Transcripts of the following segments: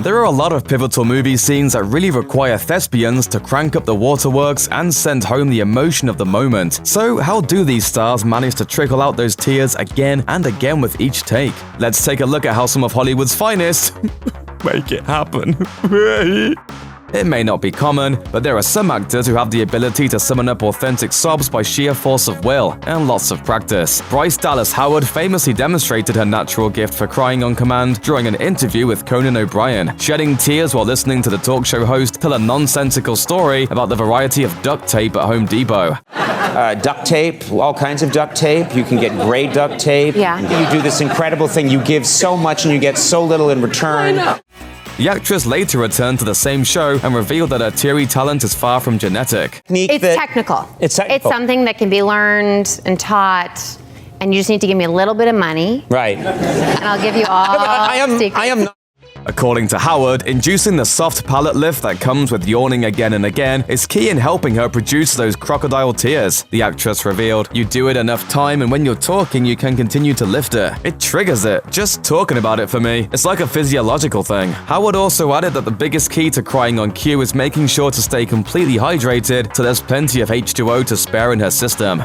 There are a lot of pivotal movie scenes that really require thespians to crank up the waterworks and send home the emotion of the moment. So how do these stars manage to trickle out those tears again and again with each take? Let's take a look at how some of Hollywood's finest make it happen. It may not be common, but there are some actors who have the ability to summon up authentic sobs by sheer force of will and lots of practice. Bryce Dallas Howard famously demonstrated her natural gift for crying on command during an interview with Conan O'Brien, shedding tears while listening to the talk show host tell a nonsensical story about the variety of duct tape at Home Depot. Duct tape, all kinds of duct tape. You can get great duct tape. Yeah. You do this incredible thing. You give so much and you get so little in return. I know. The actress later returned to the same show and revealed that her teary talent is far from genetic. It's technical. It's technical. It's something that can be learned and taught, and you just need to give me a little bit of money. Right. And I'll give you all secrets. I am not. According to Howard, inducing the soft palate lift that comes with yawning again and again is key in helping her produce those crocodile tears. The actress revealed, "You do it enough time and when you're talking you can continue to lift it. It triggers it. Just talking about it for me. It's like a physiological thing." Howard also added that the biggest key to crying on cue is making sure to stay completely hydrated so there's plenty of H2O to spare in her system.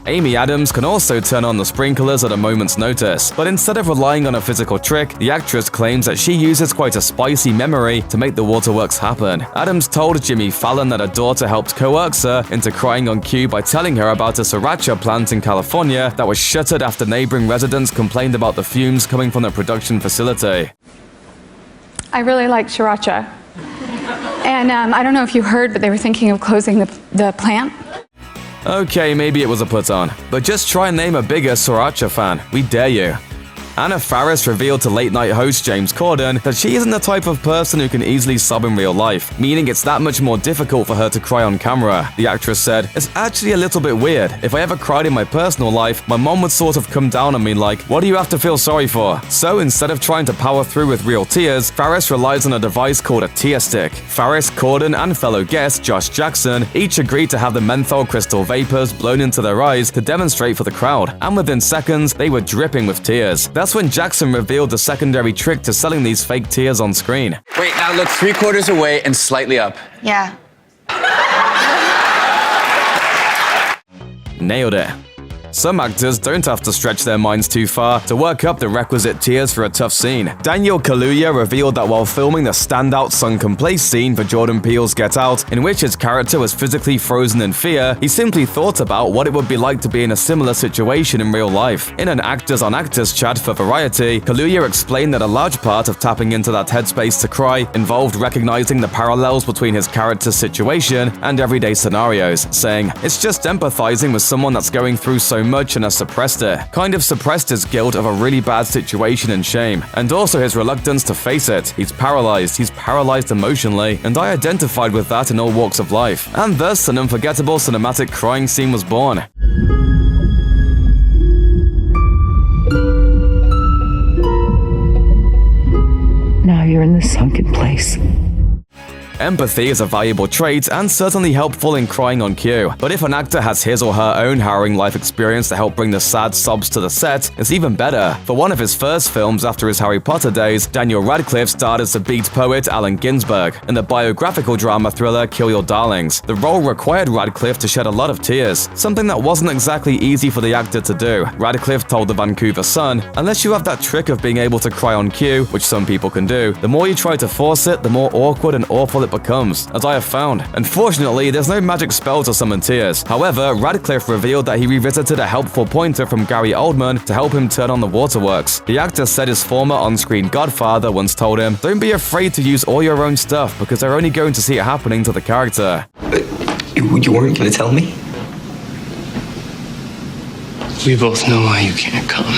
Amy Adams can also turn on the sprinklers at a moment's notice, but instead of relying on a physical trick, the actress claims that she uses quite a spicy memory to make the waterworks happen. Adams told Jimmy Fallon that her daughter helped coax her into crying on cue by telling her about a sriracha plant in California that was shuttered after neighboring residents complained about the fumes coming from the production facility. I really like sriracha. And I don't know if you heard, but they were thinking of closing the plant. Okay, maybe it was a put-on, but just try and name a bigger sriracha fan. We dare you. Anna Faris revealed to late-night host James Corden that she isn't the type of person who can easily sob in real life, meaning it's that much more difficult for her to cry on camera. The actress said, "It's actually a little bit weird. If I ever cried in my personal life, my mom would sort of come down on me like, 'What do you have to feel sorry for?' So instead of trying to power through with real tears, Faris relies on a device called a tear stick." Faris, Corden, and fellow guest Josh Jackson each agreed to have the menthol crystal vapors blown into their eyes to demonstrate for the crowd, and within seconds, they were dripping with tears. That's when Jackson revealed the secondary trick to selling these fake tears on screen. Wait, now look 3/4 away and slightly up. Yeah. Nailed it. Some actors don't have to stretch their minds too far to work up the requisite tears for a tough scene. Daniel Kaluuya revealed that while filming the standout sunken place scene for Jordan Peele's Get Out, in which his character was physically frozen in fear, he simply thought about what it would be like to be in a similar situation in real life. In an actors-on-actors chat for Variety, Kaluuya explained that a large part of tapping into that headspace to cry involved recognizing the parallels between his character's situation and everyday scenarios, saying, "It's just empathizing with someone that's going through so much and has suppressed it. Kind of suppressed his guilt of a really bad situation and shame, and also his reluctance to face it. He's paralyzed emotionally, and I identified with that in all walks of life. And thus, an unforgettable cinematic crying scene was born." Now you're in the sunken place. Empathy is a valuable trait and certainly helpful in crying on cue. But if an actor has his or her own harrowing life experience to help bring the sad sobs to the set, it's even better. For one of his first films after his Harry Potter days, Daniel Radcliffe starred as the beat poet Allen Ginsberg in the biographical drama thriller Kill Your Darlings. The role required Radcliffe to shed a lot of tears, something that wasn't exactly easy for the actor to do. Radcliffe told the Vancouver Sun, "Unless you have that trick of being able to cry on cue, which some people can do, the more you try to force it, the more awkward and awful it becomes, as I have found. Unfortunately, there's no magic spell to summon tears." However, Radcliffe revealed that he revisited a helpful pointer from Gary Oldman to help him turn on the waterworks. The actor said his former on-screen godfather once told him, "Don't be afraid to use all your own stuff because they're only going to see it happening to the character." But you weren't going to tell me? We both know why you can't come.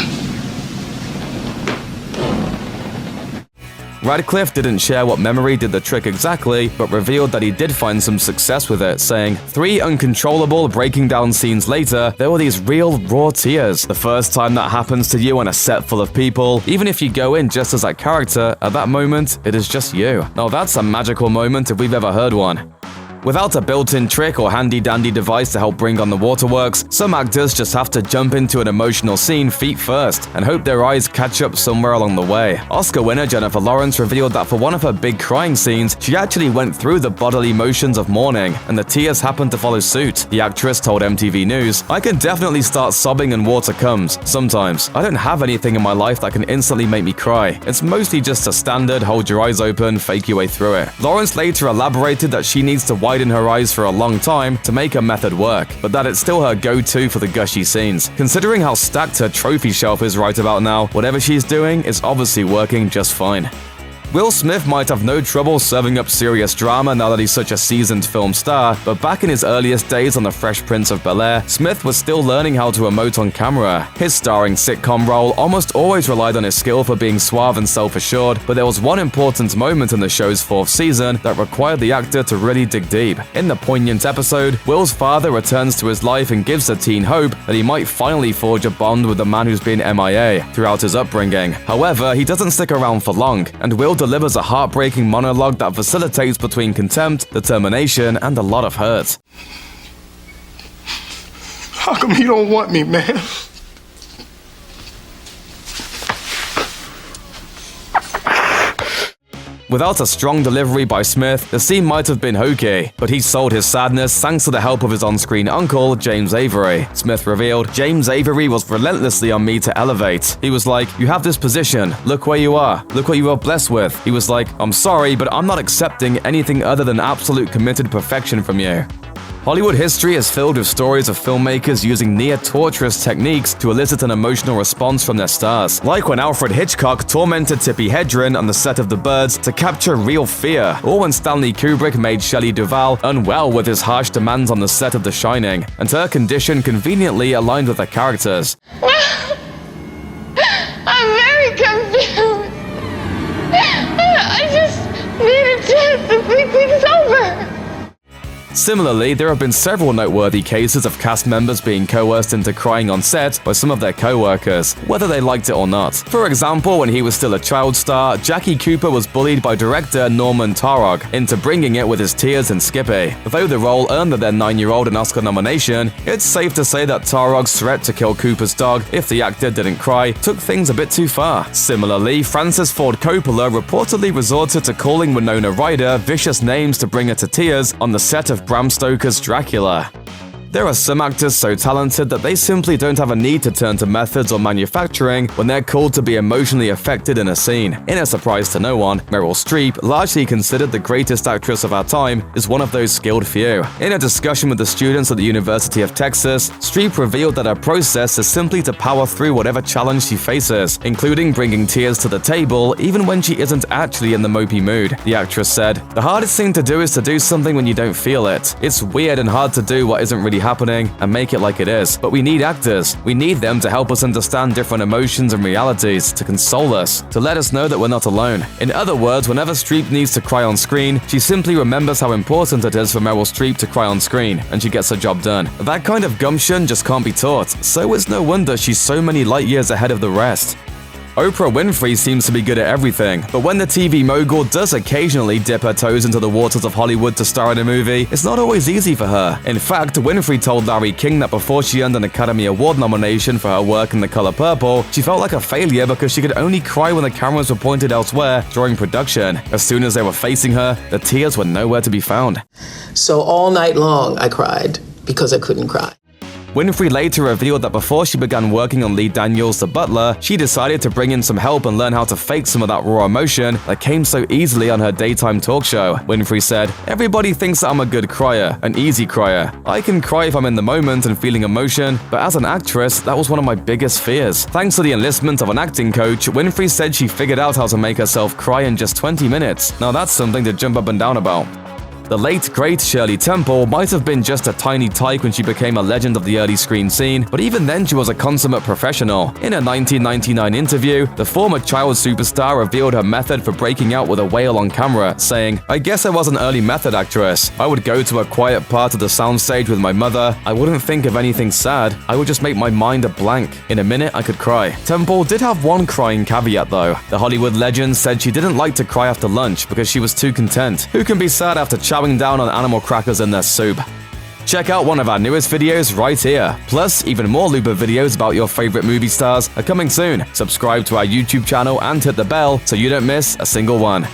Radcliffe didn't share what memory did the trick exactly, but revealed that he did find some success with it, saying, "3 uncontrollable breaking down scenes later, there were these real raw tears. The first time that happens to you on a set full of people, even if you go in just as that character, at that moment, it is just you." Now that's a magical moment if we've ever heard one. Without a built-in trick or handy-dandy device to help bring on the waterworks, some actors just have to jump into an emotional scene feet first and hope their eyes catch up somewhere along the way. Oscar winner Jennifer Lawrence revealed that for one of her big crying scenes, she actually went through the bodily motions of mourning, and the tears happened to follow suit. The actress told MTV News, "I can definitely start sobbing and water comes. Sometimes. I don't have anything in my life that can instantly make me cry. It's mostly just a standard hold your eyes open, fake your way through it." Lawrence later elaborated that she needs to widen her eyes for a long time to make her method work, but that it's still her go-to for the gushy scenes. Considering how stacked her trophy shelf is right about now, whatever she's doing is obviously working just fine. Will Smith might have no trouble serving up serious drama now that he's such a seasoned film star, but back in his earliest days on The Fresh Prince of Bel-Air, Smith was still learning how to emote on camera. His starring sitcom role almost always relied on his skill for being suave and self-assured, but there was one important moment in the show's 4th season that required the actor to really dig deep. In the poignant episode, Will's father returns to his life and gives the teen hope that he might finally forge a bond with the man who's been MIA throughout his upbringing. However, he doesn't stick around for long, and Will delivers a heartbreaking monologue that facilitates between contempt, determination, and a lot of hurt. How come you don't want me, man? Without a strong delivery by Smith, the scene might have been hokey, but he sold his sadness thanks to the help of his on-screen uncle, James Avery. Smith revealed, "James Avery was relentlessly on me to elevate. He was like, 'You have this position. Look where you are. Look what you are blessed with.' He was like, 'I'm sorry, but I'm not accepting anything other than absolute committed perfection from you.'" Hollywood history is filled with stories of filmmakers using near-torturous techniques to elicit an emotional response from their stars. Like when Alfred Hitchcock tormented Tippi Hedren on the set of The Birds to capture real fear, or when Stanley Kubrick made Shelley Duvall unwell with his harsh demands on the set of The Shining, and her condition conveniently aligned with her characters. I'm very confused. I just need a chance to think things over. Similarly, there have been several noteworthy cases of cast members being coerced into crying on set by some of their co-workers, whether they liked it or not. For example, when he was still a child star, Jackie Cooper was bullied by director Norman Taurog into bringing it with his tears in Skippy. Though the role earned the then 9-year-old an Oscar nomination, it's safe to say that Taurog's threat to kill Cooper's dog if the actor didn't cry took things a bit too far. Similarly, Francis Ford Coppola reportedly resorted to calling Winona Ryder vicious names to bring her to tears on the set of Bram Stoker's Dracula. There are some actors so talented that they simply don't have a need to turn to methods or manufacturing when they're called to be emotionally affected in a scene. In a surprise to no one, Meryl Streep, largely considered the greatest actress of our time, is one of those skilled few. In a discussion with the students at the University of Texas, Streep revealed that her process is simply to power through whatever challenge she faces, including bringing tears to the table even when she isn't actually in the mopey mood. The actress said, "The hardest thing to do is to do something when you don't feel it. It's weird and hard to do what isn't really happening and make it like it is, but we need actors. We need them to help us understand different emotions and realities, to console us, to let us know that we're not alone." In other words, whenever Streep needs to cry on screen, she simply remembers how important it is for Meryl Streep to cry on screen, and she gets her job done. That kind of gumption just can't be taught, so it's no wonder she's so many light years ahead of the rest. Oprah Winfrey seems to be good at everything, but when the TV mogul does occasionally dip her toes into the waters of Hollywood to star in a movie, it's not always easy for her. In fact, Winfrey told Larry King that before she earned an Academy Award nomination for her work in The Color Purple, she felt like a failure because she could only cry when the cameras were pointed elsewhere during production. As soon as they were facing her, the tears were nowhere to be found. So all night long I cried because I couldn't cry. Winfrey later revealed that before she began working on Lee Daniels' The Butler, she decided to bring in some help and learn how to fake some of that raw emotion that came so easily on her daytime talk show. Winfrey said, "Everybody thinks that I'm a good crier, an easy crier. I can cry if I'm in the moment and feeling emotion, but as an actress, that was one of my biggest fears." Thanks to the enlistment of an acting coach, Winfrey said she figured out how to make herself cry in just 20 minutes. Now that's something to jump up and down about. The late, great Shirley Temple might have been just a tiny tyke when she became a legend of the early screen scene, but even then she was a consummate professional. In a 1999 interview, the former child superstar revealed her method for breaking out with a wail on camera, saying, "I guess I was an early method actress. I would go to a quiet part of the soundstage with my mother. I wouldn't think of anything sad. I would just make my mind a blank. In a minute, I could cry." Temple did have one crying caveat though. The Hollywood legend said she didn't like to cry after lunch because she was too content. Who can be sad after chowing down on animal crackers in their soup. Check out one of our newest videos right here. Plus, even more Looper videos about your favorite movie stars are coming soon. Subscribe to our YouTube channel and hit the bell so you don't miss a single one.